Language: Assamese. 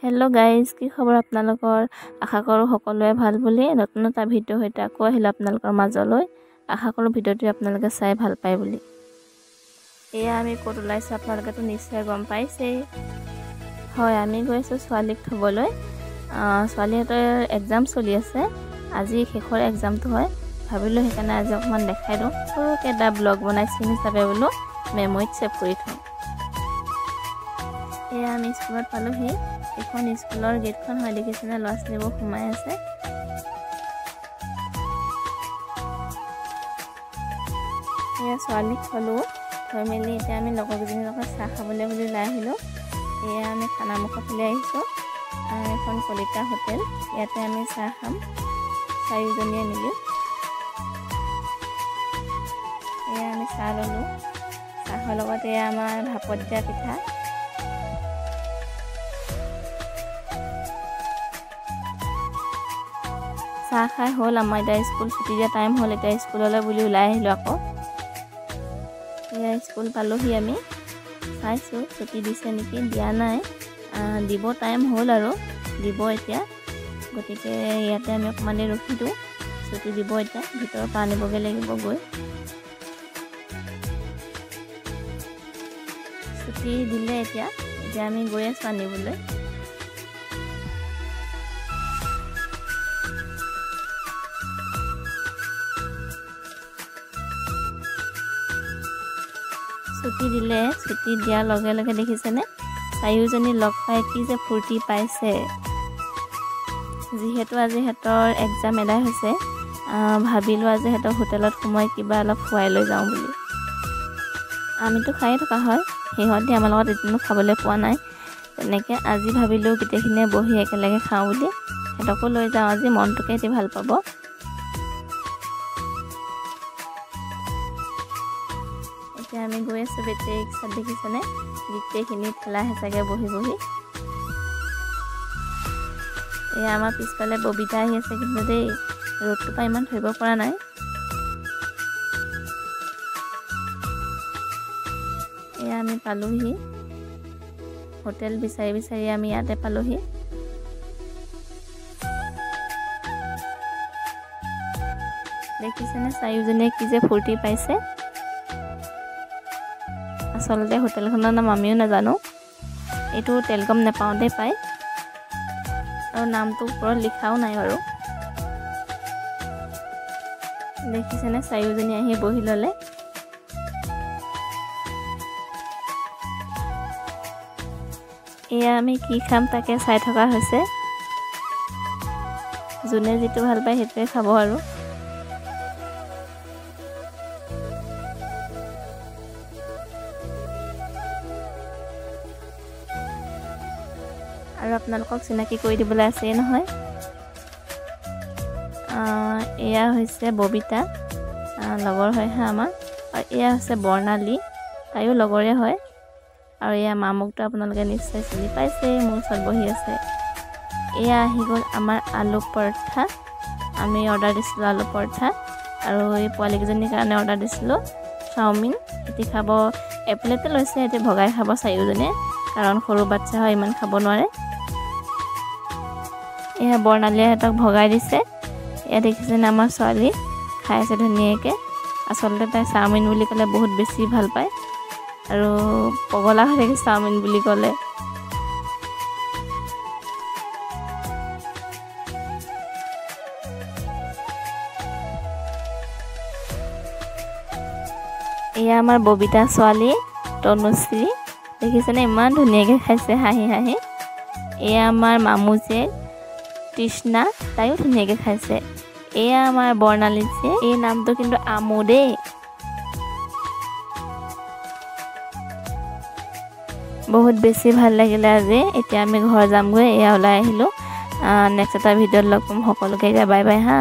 हेलो गाइज की खबर आपनालोকৰ आशा करो সকলোৱে ভাল বুলি নতুন এটা ভিডিও হইতে আকৌ আহিল आपनालोকৰ মাজলৈ आशा करो ভিডিওটি आपनालोকে চাই ভাল পায় বুলি এয়া আমি কত ওলাইছো आपनालोকে তো নিশ্চয় গম পাইছে হয় আমি গৈছো ছোৱালীক থবলৈ ছোৱালীহঁতৰ এক্সাম চলি আছে আজি শেষৰ এক্সামটো হয় ভাবিলো হেকানে আজি অকমান দেখাই দিও সৰুকে এটা ব্লগ বনাইছিম হিচাপে বলো মেমৰিত সেভ কৰি থওঁ এয়া আমি স্কুলত পালোহি এখন স্কুলৰ গেটখন হয় দেখিছেনে লছলিবোৰ ঘুমাই আছে এয়া ছোৱালীক থলো থৈ মেলি এতিয়া আমি লগৰজনীৰ লগত চাহ খাবলৈ বুলি ওলাই আহিলো এয়া আমি খানামুখৰ ফালে আহিছো এখন কলিতা হোটেল ইয়াতে আমি চাহ খাম চাৰিজনীয়ে মিলি এয়া আমি চাহ ললো চাহৰ লগত এয়া আমাৰ ভাপত দিয়া পিঠা চাহ খাই হল আমাৰ এটা স্কুল ছুটি দিয়া টাইম হল এটা স্কুললৈ বুলি ওলাই আহিলো আকৌ এয়া স্কুল পালোহি আমি চাইছো ছুটি দিছে নেকি দিয়া নাই দিব টাইম হল আৰু দিব এতিয়া গতিকে ইয়াতে আমি অকমানে ৰখি দিও ছুটি দিব এতিয়া ভিতৰ পৰা আনিবগে লাগিব গৈ ছুটি দিলে এতিয়া আমি গৈ আছো আনিবলৈ ছুটি দিলে ছুটি দিয়াৰ লগে লগে দেখিছেনে চাৰিওজনী লগ পাই কি যে ফূৰ্তি পাইছে যিহেতু আজি হেতৰ এক্সাম এদাই হৈছে ভাবিলো আজি হেতৰ হোটেলত সময় কিবা অলপ খুৱাই লৈ যাওঁ বুলি আমিতো খাই থকা হয় সিহঁতে আমাৰ লগত এদিনো খাবলৈ পোৱা নাই তেনেকে আজি ভাবিলো গোটেইখিনিয়ে বহি একেলগে খাওঁ বুলি হেতকো লৈ যাওঁ আজি মনটোকে এতি ভাল পাব এতিয়া আমি গৈ আছো বেটেৰী ৰিক্সাত দেখিছেনে গোটেইখিনি ঠেলা হেঁচাকে বহি এয়া আমাৰ পিছফালে ববিতা আহি আছে কিন্তু দেই ৰ'দটো পৰা ইমান ধৰিব পৰা নাই এয়া আমি পালোহি হোটেল বিচাৰি আমি ইয়াতে পালোহি দেখিছেনে চাৰিওজনীয়ে কি যে ফূৰ্তি পাইছে আচলতে হোটেলখনৰ নাম আমিও নাজানো এইটো টেলকম নেপাওঁতে পায় আৰু নামটো ওপৰত লিখাও নাই বাৰু দেখিছেনে চাৰিওজনী আহি বহি ল'লে এয়া আমি কি খাম তাকে চাই থকা হৈছে যোনে যিটো ভাল পায় সেইটোৱে খাব আৰু আপোনালোকক চিনাকি কৰি দিবলৈ আছে নহয় এয়া হৈছে ববিতা লগৰ হয় হা আমাৰ আৰু এয়া হৈছে বৰ্ণালী তাইও লগৰে হয় আৰু এয়া মামুকটো আপোনালোকে নিশ্চয় চিনি পাইছে মোৰ ওচৰত বহি আছে এয়া আহি গ'ল আমাৰ আলু পৰঠা আমি অৰ্ডাৰ দিছিলোঁ আলু পৰঠা আৰু এই পোৱালীকেইজনীৰ কাৰণে অৰ্ডাৰ দিছিলোঁ চাওমিন এটি খাব এপ্লেটে লৈছে এটি ভগাই খাব চাৰিওজনীয়ে কাৰণ সৰু বাচ্চা হয় ইমান খাব নোৱাৰে এয়া বৰ্ণালীয়ে হেতক ভগাই দিছে এয়া দেখিছেনে আমাৰ ছোৱালী খাই আছে ধুনীয়াকৈ আচলতে তাই চাওমিন বুলি ক'লে বহুত বেছি ভাল পায় আৰু পগলা হৈ থাকে চাওমিন বুলি ক'লে এয়া আমাৰ ববিতা ছোৱালী তনুশ্ৰী দেখিছেনে ইমান ধুনীয়াকৈ খাইছে হাঁহি হাঁহি এয়া আমাৰ মামু যে তৃষ্ণা তাইও ধুনীয়াকৈ খাইছে এয়া আমাৰ বৰ্ণালী যে এই নামটো কিন্তু আমু দেই বহুত বেছি ভাল লাগিলে আজি এতিয়া আমি ঘৰ যামগৈ এয়া ওলাই আহিলোঁ নেক্সট এটা ভিডিঅ'ত লগ পাম সকলোকে এতিয়া বাই বাই হা